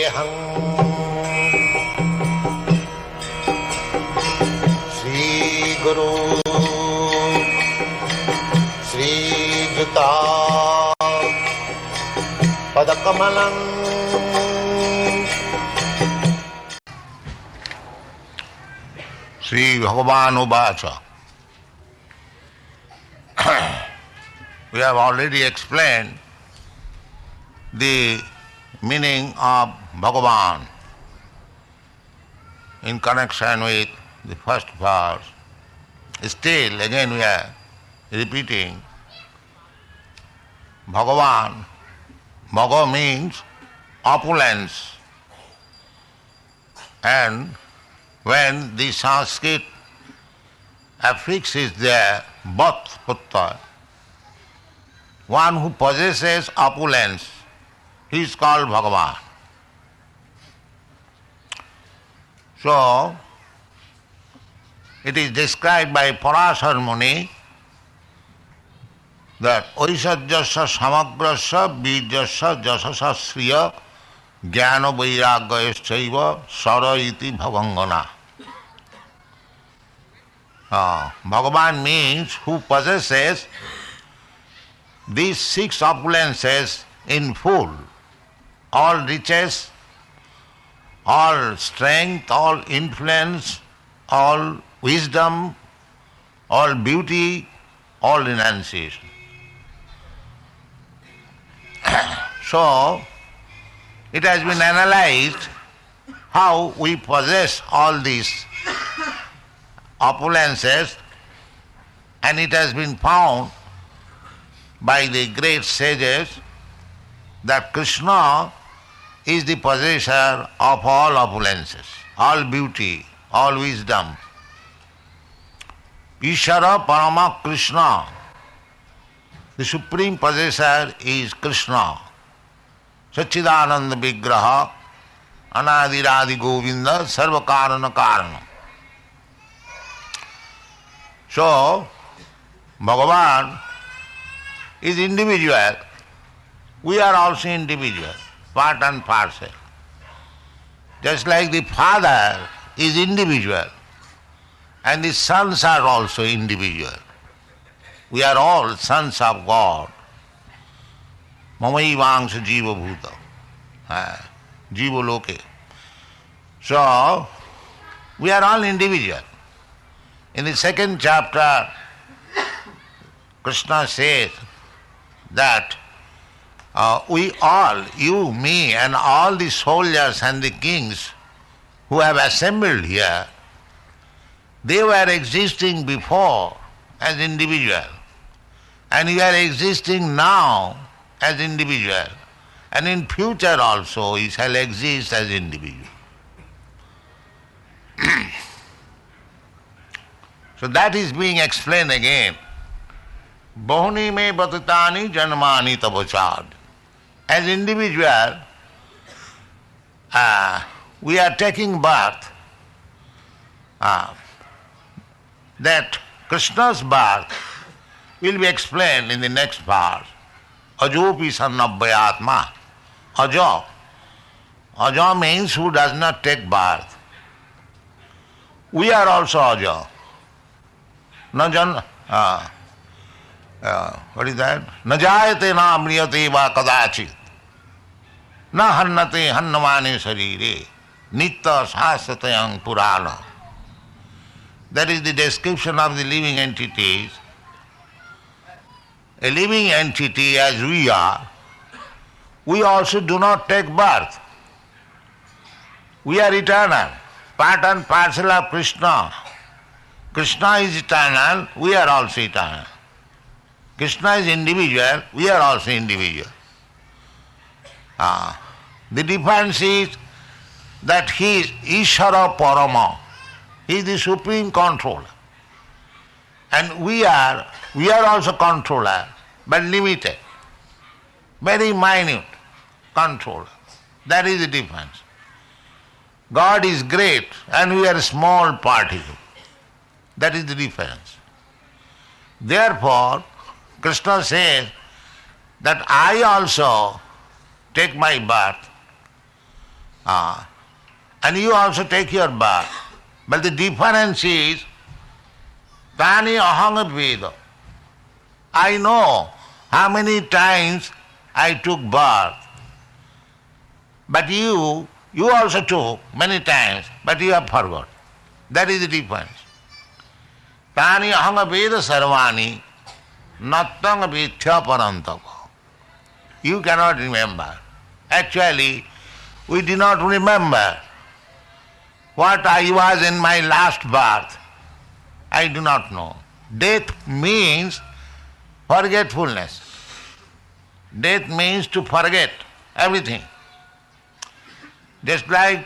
Vandeham Sri Guru Sri Juta Padakamalang Sri Bhagavan Uvacha. We have already explained the meaning of Bhagavan in connection with the first verse. Still, again we are repeating Bhagavan. Bhaga means opulence. And when the Sanskrit affixes there, Bhat Putta, one who possesses opulence, he is called Bhagavan. So, it is described by Parashar Muni that Aishajyasya samagrasya bijyasya jasasa sriya jnana vairagyayasya sara iti bhavangana. Bhagavan means who possesses these six opulences in full, all riches, all strength, all influence, all wisdom, all beauty, all renunciation. So, it has been analyzed how we possess all these opulences, and it has been found by the great sages that Krishna is the possessor of all opulences, all beauty, all wisdom. Ishara Parama Krishna, the supreme possessor is Krishna. Satchidananda Vigraha, Anadiradi Govinda, Sarva Karana Karana. So, Bhagavan is individual. We are also individual, part and parcel. Just like the father is individual and the sons are also individual. We are all sons of God. Mamaivangsha jiva bhuta. Jiva loke. So, we are all individual. In the second chapter, Krishna says that we all, you, me, and all the soldiers and the kings who have assembled here, they were existing before as individual, and we are existing now as individual, and in future also we shall exist as individual. So that is being explained again. Bahuni me batitani janmani tabachad. As individual, we are taking birth. That Krishna's birth will be explained in the next verse. Ajopi sannabhyatma. Ajo. Ajo means who does not take birth. We are also ajo. Najan. What is that? Na jayate na amriyate va kadachit. Na hannate hannamane sarire. Nitta sasatayang purana. That is the description of the living entities. A living entity as we are, we also do not take birth. We are eternal, part and parcel of Krishna. Krishna is eternal, we are also eternal. Krishna is individual, we are also individual. The difference is that he is Ishara Parama. He is the supreme controller. And we are also controller, but limited, very minute controller. That is the difference. God is great and we are a small particle. That is the difference. Therefore, Krishna says that I also take my birth And you also take your birth. But the difference is, Tani aham veda. I know how many times I took birth. But you also took many times, but you have forgot. That is the difference. Tani aham veda sarvani nattang vithya parantava. You cannot remember. Actually, we do not remember what I was in my last birth. I do not know. Death means forgetfulness. Death means to forget everything. Just like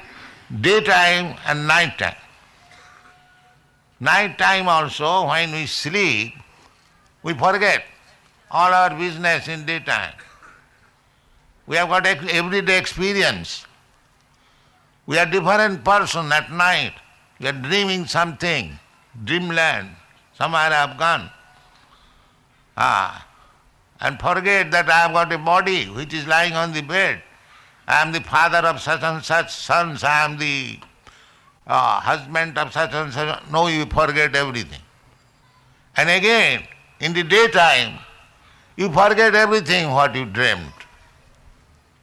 daytime and nighttime. Nighttime also, when we sleep, we forget all our business in daytime. We have got everyday experience. We are different person at night. We are dreaming something, dreamland, somewhere I have gone. And forget that I have got a body which is lying on the bed. I am the father of such and such sons. I am the husband of such and such. No, you forget everything. And again, in the daytime, you forget everything what you dreamt.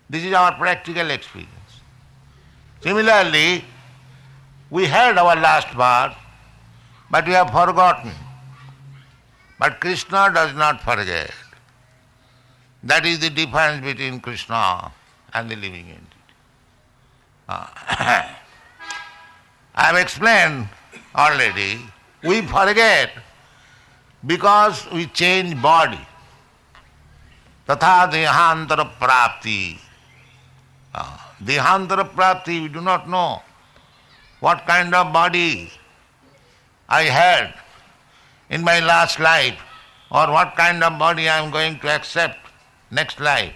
This is our practical experience. Similarly, we had our last birth, but we have forgotten. But Krishna does not forget. That is the difference between Krishna and the living entity. I have explained already, we forget because we change body. Tatha dehantara prapti. Dehantara prapti, we do not know what kind of body I had in my last life or what kind of body I am going to accept next life.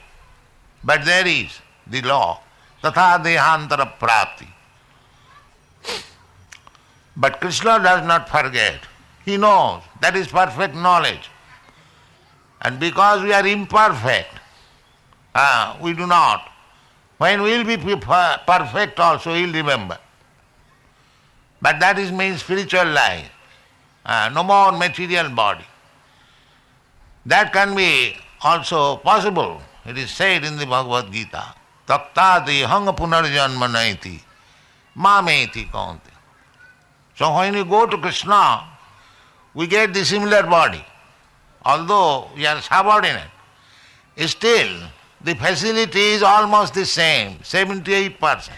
But there is the law, tatha dehantara prapti. But Krishna does not forget. He knows. That is perfect knowledge. And because we are imperfect, we do not. When we will be perfect also, we will remember. But that is means spiritual life. No more material body. That can be also possible. It is said in the Bhagavad Gita, Taktati hanga punarjanma naiti, mameti kaunte. So when you go to Krishna, we get the similar body. Although we are subordinate, still the facility is almost the same, 78%.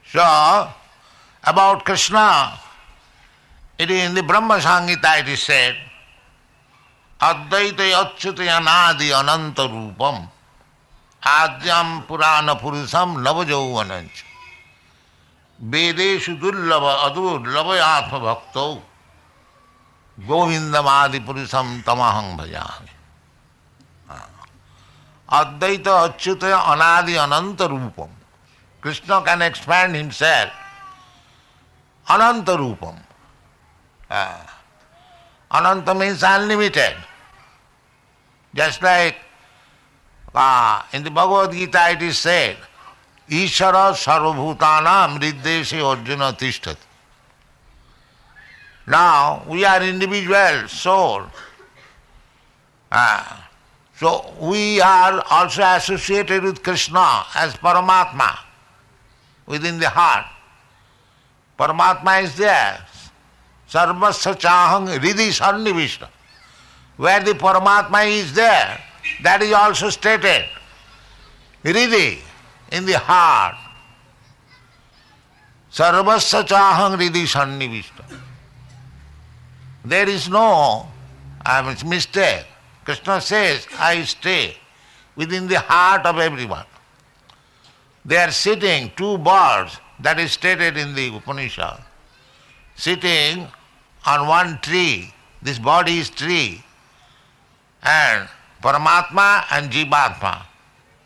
So, about Krishna, it is in the Brahma Samhita it is said, Advaita Achyuta Anadi Ananta Rupam Adyam Purana Purusam Navajauvanancha Vedeshu Dullava Adurlava Atma Bhakto Govindamadi Purusam Tamahang Bhajami. Advaita Achyuta Anadi Ananta Rupam. Krishna can expand himself. Ananta Rupam. Ananta means unlimited. Just like in the Bhagavad Gita it is said, Ishara sarvabhutanam riddeshe arjuna tishtat. Now we are individual soul. So we are also associated with Krishna as Paramatma within the heart. Paramatma is there. Sarvasya chahang hridi sannivishta. Where the Paramatma is there, that is also stated. Hridi, in the heart. Sarvasya chahang hridi sannivishta. There is no mistake. Krishna says, I stay within the heart of everyone. They are sitting, two birds, that is stated in the Upanishad, sitting on one tree. This body is tree. And Paramatma and Jivatma,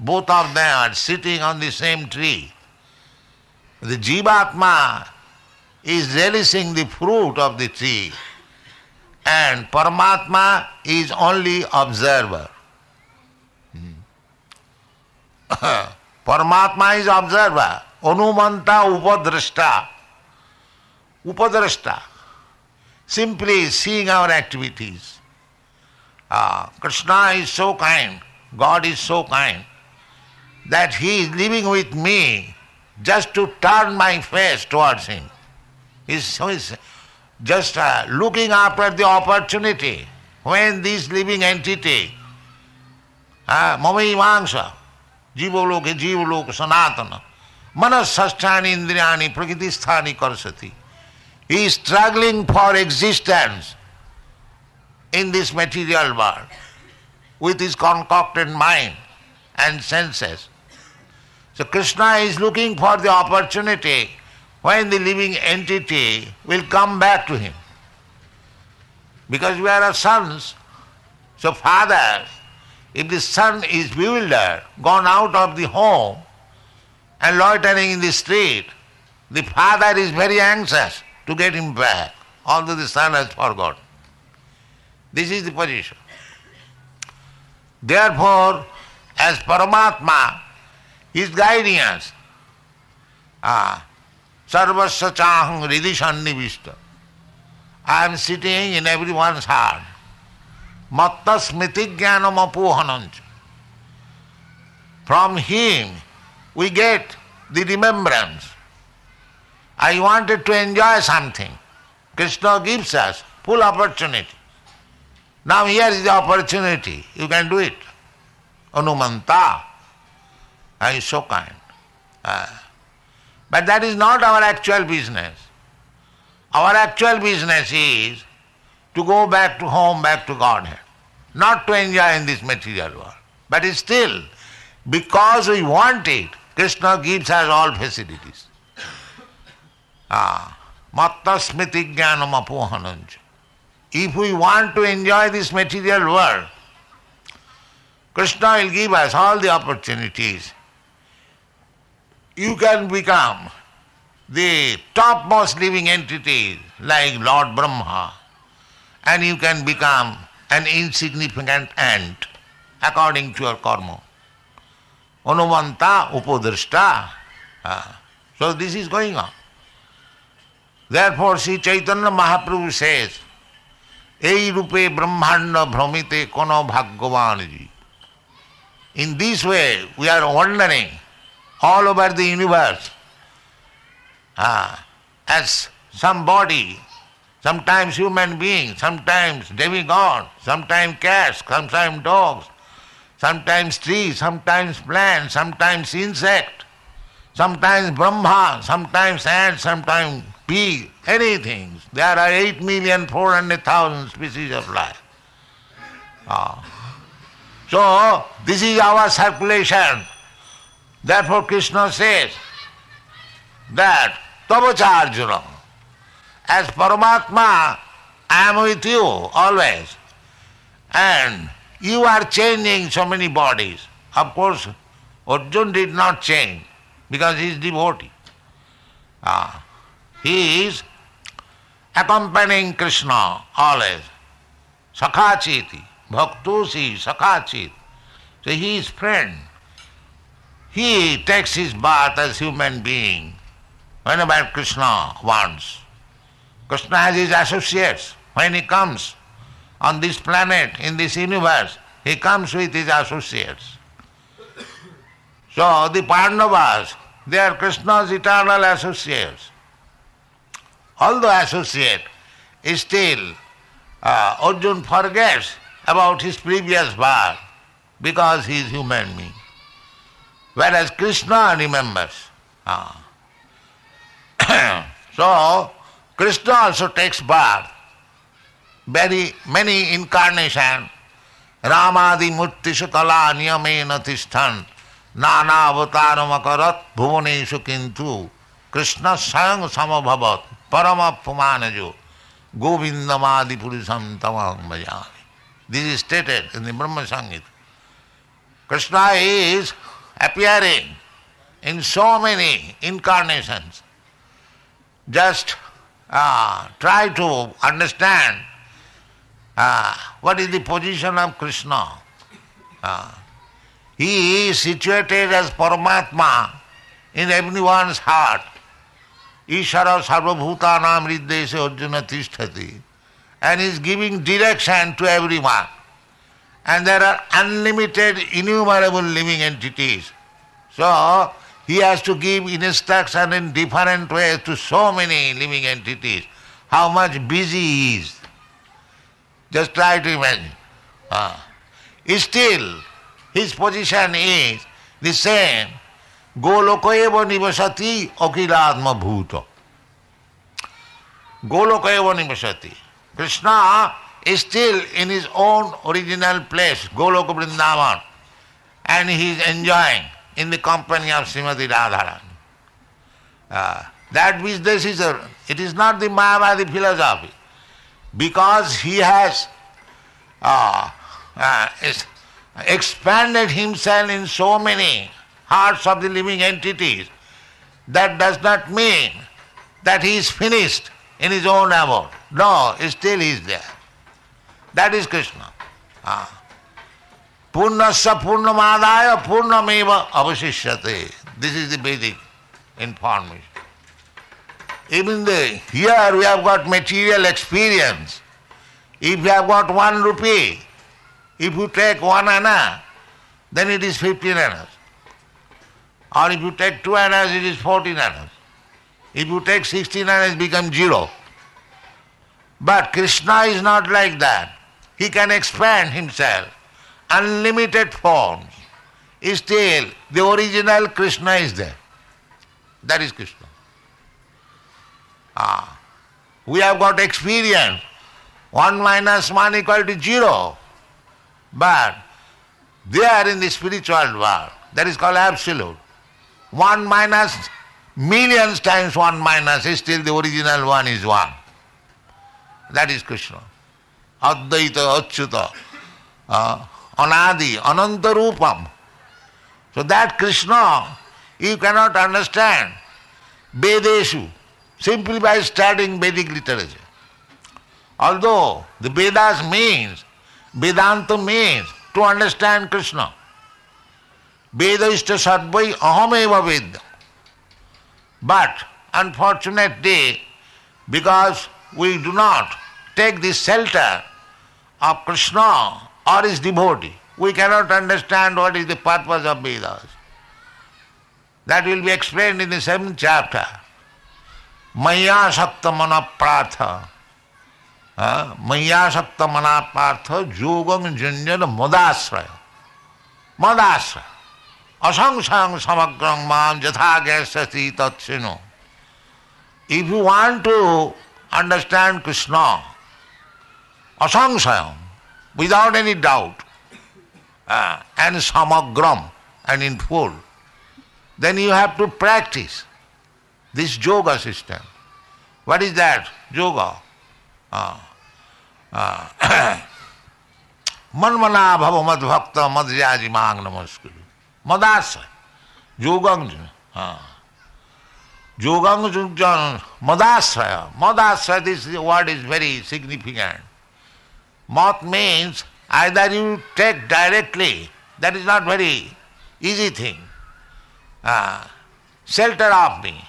both of them are sitting on the same tree. The Jivatma is relishing the fruit of the tree, and Paramatma is only observer. Paramatma is observer, Anumanta Upadrashta. Upadrashta, simply seeing our activities. Krishna is so kind, God is so kind, that He is living with me just to turn my face towards Him. He's just looking after the opportunity when this living entity, Mamaivangsha, Jivaloka Sanatana, Manasasthani Indriyani Prakritisthani Karsati. He is struggling for existence in this material world with his concocted mind and senses. So Krishna is looking for the opportunity when the living entity will come back to him. Because we are sons, so father, if the son is bewildered, gone out of the home and loitering in the street, the father is very anxious to get him back, although the son has forgotten. This is the position. Therefore, as Paramatma, he is guiding us. Sarvasya chaham hridhi sannivishta. I am sitting in everyone's heart. Matta smriti jnanam apohanancha. From him we get the remembrance. I wanted to enjoy something. Krishna gives us full opportunity. Now here is the opportunity. You can do it. Anumanta. Is so kind. But that is not our actual business. Our actual business is to go back to home, back to Godhead. Not to enjoy in this material world. But still, because we want it, Krishna gives us all facilities. Matta smriti jnanam apohanancha. If we want to enjoy this material world, Krishna will give us all the opportunities. You can become the topmost living entity like Lord Brahma, and you can become an insignificant ant according to your karma. Anumanta upadrashta. So this is going on. Therefore Sri Chaitanya Mahaprabhu says, Ei rupe brahmanda bhramite kono bhagyavanji. In this way we are wandering all over the universe as some body, sometimes human being, sometimes demigod, sometimes cats, sometimes dogs, sometimes trees, sometimes plants, sometimes insect, sometimes Brahma, sometimes ant, sometimes pig, anything. There are 8,400,000 species of life. So this is our circulation. Therefore Krishna says that Tavacha Arjuna, as Paramatma, I am with you always, and you are changing so many bodies. Of course, Arjuna did not change because he is devotee. He is accompanying Krishna always. Sakhachiti, bhaktosi sakhachit. So he is friend. He takes his birth as human being whenever Krishna wants. Krishna has his associates. When he comes on this planet, in this universe, he comes with his associates. So the Pandavas, they are Krishna's eternal associates. Although associate, still Arjuna forgets about his previous birth because he is human being. Whereas Krishna remembers. So Krishna also takes birth. Very many incarnations. Ramadi murti sukala niyamena tishthan nana avataram akarat bhuvaneshu kintu Krishna sayang samabhavat parama pumanajo govindamadi purisam tamam bhajami. This is stated in the Brahma Sangita. Krishna is appearing in so many incarnations. Just try to understand what is the position of Krishna. He is situated as Paramatma in everyone's heart. Ishara sarvabhutanam riddese arjuna tisthati. And is giving direction to everyone. And there are unlimited, innumerable living entities. So, he has to give instruction in different ways to so many living entities. How much busy he is. Just try to imagine. Still, his position is the same. Golokaeva nivasati akilatma bhuta. Golokaeva nivasati. Krishna is still in his own original place, Goloka Vrindavan, and he is enjoying in the company of Srimati Radharani. That business it is not the Mayavadi philosophy, because he has expanded himself in so many hearts of the living entities. That does not mean that he is finished in his own abode. No, still he is there. That is Krishna. Purnasya purnamadaya purnameva avasishyate. This is the Vedic information. Even here we have got material experience. If you have got 1 rupee, if you take 1 anna, then it is 15 annas. Or if you take 2 annas, it is 14 annas. If you take 16 annas, it becomes 0. But Krishna is not like that. He can expand himself. Unlimited forms. Still, the original Krishna is there. That is Krishna. We have got experience. 1 minus 1 equal to 0. But there in the spiritual world, that is called absolute. 1 minus millions times 1 minus is still the original 1 is 1. That is Krishna. Advaita, Achyuta, Anadi, Ananta Rupam. So that Krishna you cannot understand Vedeshu simply by studying Vedic literature. Although the Vedas means, Vedanta means to understand Krishna. Vedaishta sarvai ahameva vedya. But unfortunately, because we do not take the shelter of Krishna or his devotee, we cannot understand what is the purpose of Vedas. That will be explained in the 7th chapter. Maya sakta mana partha. Maya sakta mana partha yogam janjana madasraya. Madasraya. Asangsang samagrang mam jatha gyasati tatsino. If you want to understand Krishna, asangsayam, without any doubt, and samagram, and in full, then you have to practice this yoga system. What is that? Yoga. Manmana bhava mad bhakta madhyaji mang namaskuru. Madasya. Yogang. Yogang madasya. Madasya, this word is very significant. Mat means either you take directly, that is not very easy thing. Shelter of me.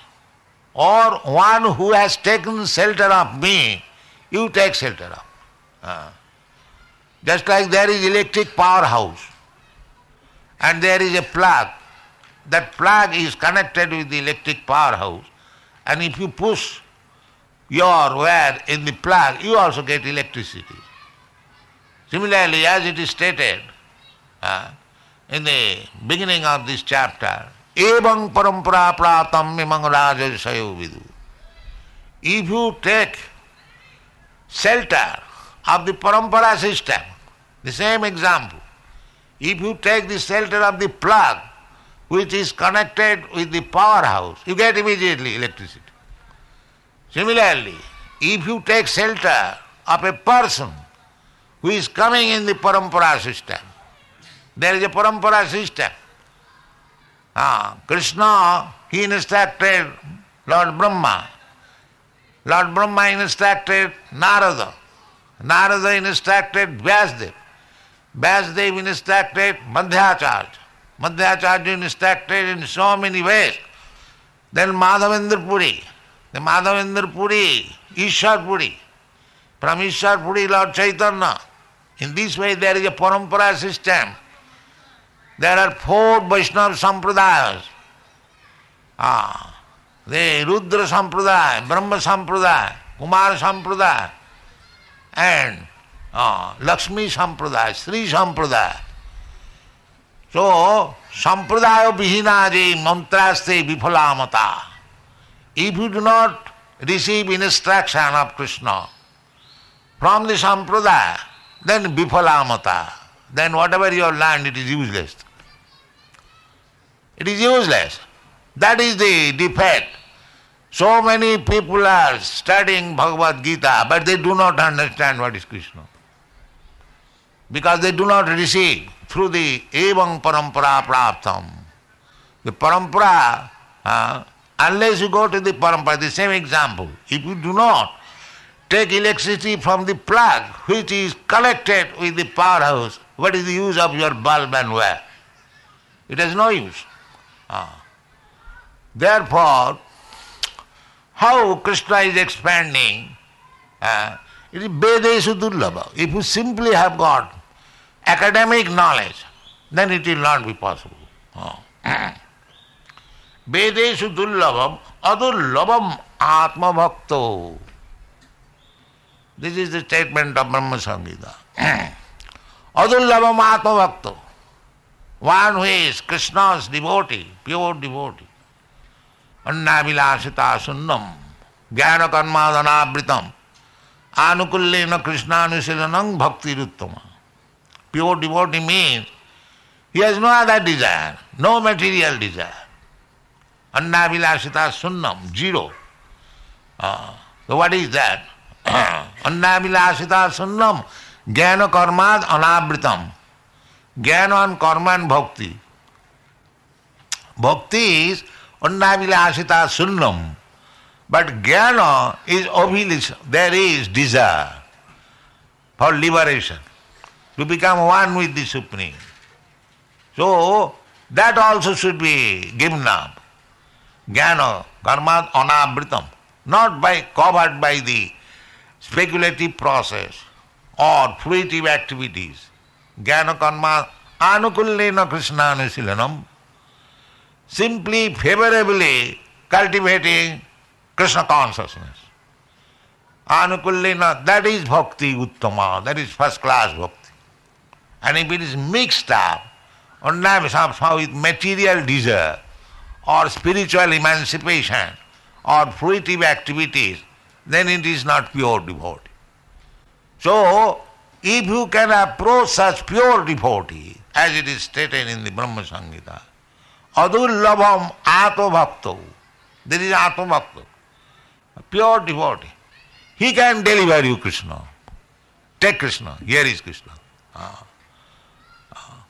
Or one who has taken shelter of me, you take shelter of. Just like there is electric powerhouse and there is a plug. That plug is connected with the electric powerhouse, and if you push your wire in the plug, you also get electricity. Similarly, as it is stated in the beginning of this chapter, Evam parampara pratam mimang rajasayo vidu. If you take shelter of the parampara system, the same example, if you take the shelter of the plug which is connected with the powerhouse, you get immediately electricity. Similarly, if you take shelter of a person who is coming in the parampara system, there is a parampara system. Krishna, he instructed Lord Brahma. Lord Brahma instructed Narada. Narada instructed Vyasdev. Vyasdev instructed Madhyacharya. Madhyacharya instructed in so many ways. Then Madhavendra Puri, the Madhavendra Puri, Ishwar Puri, from Ishwar Puri Lord Chaitanya. In this way there is a parampara system. There are 4 Vaishnava Sampradayas. The Rudra Sampradaya, Brahma Sampradaya, Kumar Sampradaya, and Lakshmi Sampradaya, Sri Sampradaya. So, Sampradaya Vihinaji Mantraste Vifalamata. If you do not receive instruction of Krishna from the Sampradaya, then Vifalamata. Then whatever you have learned, it is useless. It is useless. That is the defect. So many people are studying Bhagavad Gita, but they do not understand what is Krishna. Because they do not receive through the evam parampara praptam. The parampara, unless you go to the parampara, the same example, if you do not take electricity from the plug which is connected with the powerhouse, what is the use of your bulb and wire? It has no use. Therefore, how Krishna is expanding, it is Vedeshu Durlabha. If you simply have got academic knowledge, then it will not be possible. Vedeshu Durlabham Adurlabham Atma Bhakto. This is the statement of Brahma Samhita. Adurlabham Atma Bhakto. One who is Krishna's devotee, pure devotee. Annavilasita sunnam, jnana karmadanabritam, anukullena krishnanushilanam bhakti ruttama. Pure devotee means he has no other desire, no material desire. Annavilasita sunnam, 0. So what is that? Annavilasita sunnam, jnana karmad anabritam. Jnana and karma and bhakti. Bhakti is Annavilasita sunnam. But jnana is obligation. There is desire for liberation, to become one with the Supreme. So, that also should be given up. Jnana, karma, anabritam. Not covered by the speculative process or fruitive activities. Jnana karma anukullena krishnanushilanam. Simply, favorably cultivating Krishna consciousness. Anukullena, that is bhakti uttama, that is first class bhakti. And if it is mixed up somehow with material desire or spiritual emancipation or fruitive activities, then it is not pure devotee. So, if you can approach such pure devotee, as it is stated in the Brahma Samhita, adurlabham atma bhakto, there is atma bhakto, a pure devotee. He can deliver you Krishna. Take Krishna, here is Krishna.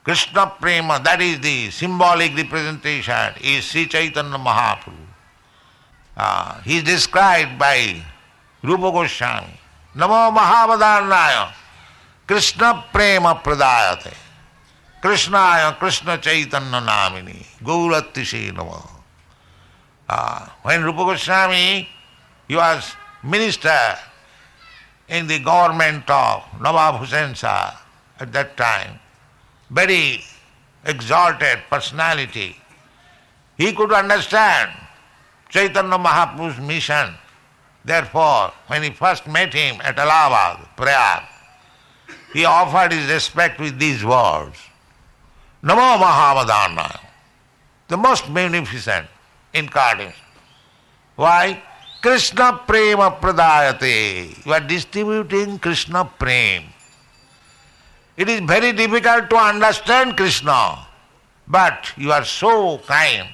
Krishna Prema, that is the symbolic representation, is Sri Chaitanya Mahaprabhu. He is described by Rupa Goswami. Namo Mahavadharnaya Krishna Prema Pradayate Krishnaya Krishna Chaitanya Namini Gauratishe Namo. When Rupa Goswami, he was minister in the government of Nawab Hussain Shah at that time, very exalted personality. He could understand Chaitanya Mahaprabhu's mission. Therefore, when he first met him at Allahabad, Prayag, he offered his respect with these words, Namo Mahavadharnaya, the most magnificent incarnation. Why? Krishna Prema Pradayate. You are distributing Krishna Prem. It is very difficult to understand Krishna, but you are so kind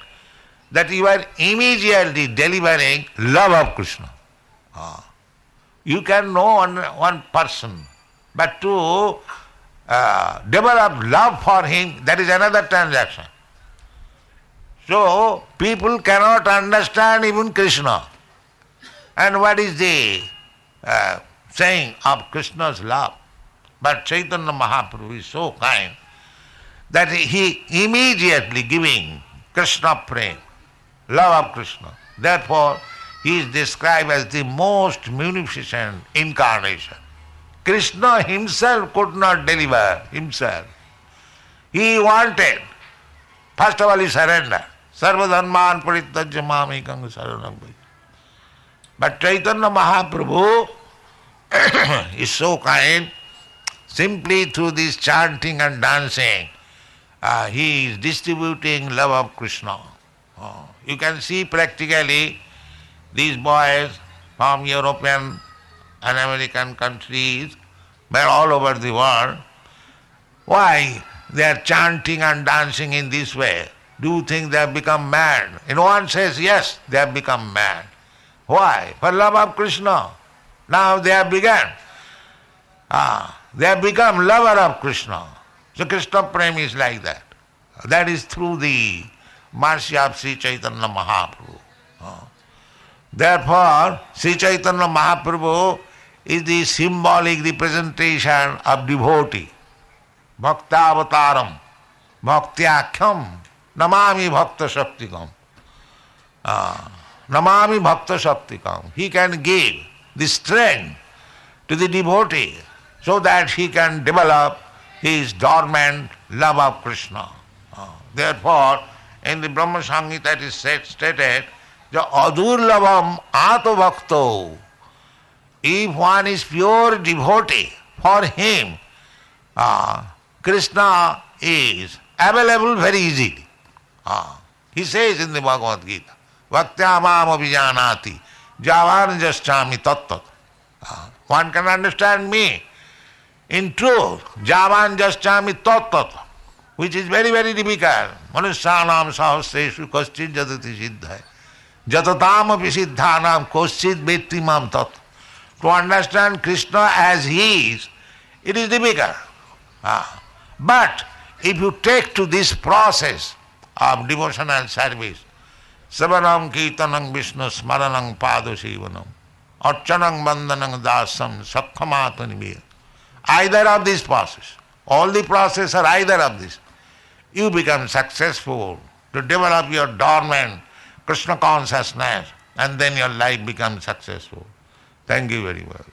that you are immediately delivering love of Krishna. You can know one person, but to develop love for him, that is another transaction. So, people cannot understand even Krishna. And what is the saying of Krishna's love? But Chaitanya Mahaprabhu is so kind that he immediately giving Krishna prem, love of Krishna. Therefore, he is described as the most munificent incarnation. Krishna himself could not deliver himself. He wanted, first of all, he surrendered. Sarva dharman parityajya mamekam saranam bhaja. But Chaitanya Mahaprabhu is so kind, simply through this chanting and dancing, he is distributing love of Krishna. You can see practically these boys from European and American countries, but all over the world, why they are chanting and dancing in this way? Do you think they have become mad? And one says, yes, they have become mad. Why? For love of Krishna. Now they have begun. They have become lover of Krishna. So Krishna Prem is like that. That is through the mercy of Sri Chaitanya Mahaprabhu. Therefore, Sri Chaitanya Mahaprabhu is the symbolic representation of devotee. Bhakta avataram, bhaktyakhyam, namami bhakta shaktikam. Namami bhakta shaktikam. He can give the strength to the devotee so that he can develop his dormant love of Krishna. Therefore, in the Brahma Samhita it is stated, adurlavam ato bhakto. If one is pure devotee, for him Krishna is available very easily. He says in the Bhagavad Gita, Bhaktyamam abhijanati, javan jaschami tattat. One can understand me in truth, javan jaschami tattat, which is very, very difficult. Manusyanam sahasreshu kaschid jatati siddhai. Jatatam api siddhanam kaschid vetti mam tat. To understand Krishna as he is, it is difficult. But if you take to this process of devotional service, Savanam Kirtanam Vishnu Smaranam Padosivanam, Archanam Vandanam Dasam Sakhamatanivi, either of this process, all the process are either of this, you become successful to develop your dormant Krishna consciousness, and then your life becomes successful. Thank you very much.